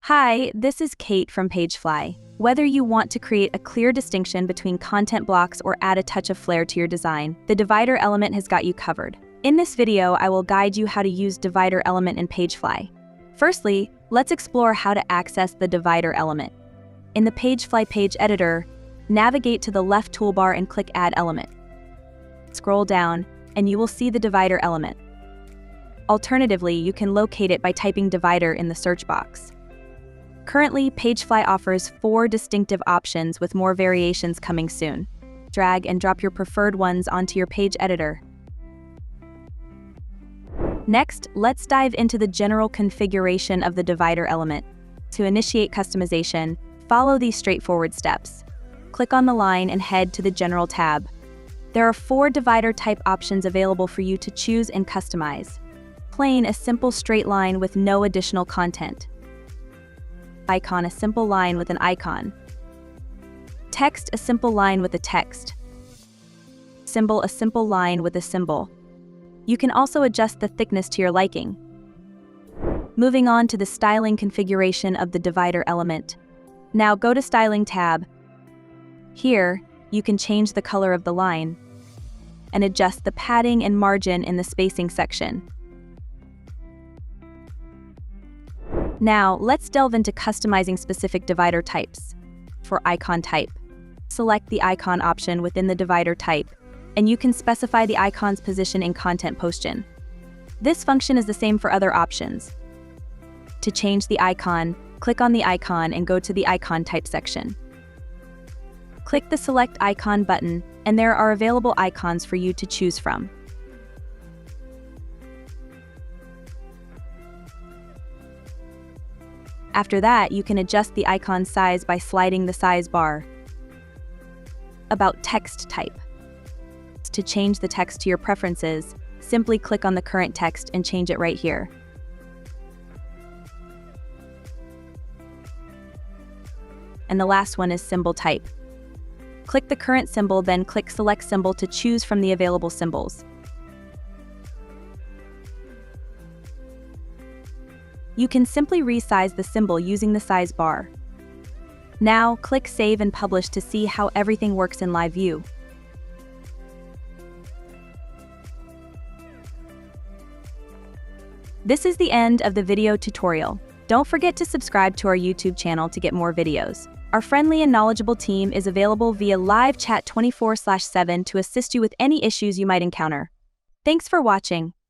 Hi, this is Kate from PageFly. Whether you want to create a clear distinction between content blocks or add a touch of flair to your design, the divider element has got you covered. In this video, I will guide you how to use divider element in PageFly. Firstly, let's explore how to access the divider element. In the PageFly page editor, navigate to the left toolbar and click Add Element. Scroll down, and you will see the divider element. Alternatively, you can locate it by typing divider in the search box. Currently, PageFly offers 4 distinctive options with more variations coming soon. Drag and drop your preferred ones onto your page editor. Next, let's dive into the general configuration of the divider element. To initiate customization, follow these straightforward steps. Click on the line and head to the General tab. There are 4 divider type options available for you to choose and customize. Plain, a simple straight line with no additional content. Icon, a simple line with an icon. Text, a simple line with a text. Symbol, a simple line with a symbol. You can also adjust the thickness to your liking. Moving on to the styling configuration of the divider element. Now go to Styling tab. Here, you can change the color of the line and adjust the padding and margin in the spacing section. Now, let's delve into customizing specific divider types. For icon type, select the icon option within the divider type, and you can specify the icon's position in Content Position. This function is the same for other options. To change the icon, click on the icon and go to the Icon Type section. Click the Select Icon button, and there are available icons for you to choose from. After that, you can adjust the icon size by sliding the size bar. About text type. To change the text to your preferences, simply click on the current text and change it right here. And the last one is symbol type. Click the current symbol, then click Select Symbol to choose from the available symbols. You can simply resize the symbol using the size bar. Now, click Save and Publish to see how everything works in live view. This is the end of the video tutorial. Don't forget to subscribe to our YouTube channel to get more videos. Our friendly and knowledgeable team is available via live chat 24/7 to assist you with any issues you might encounter. Thanks for watching.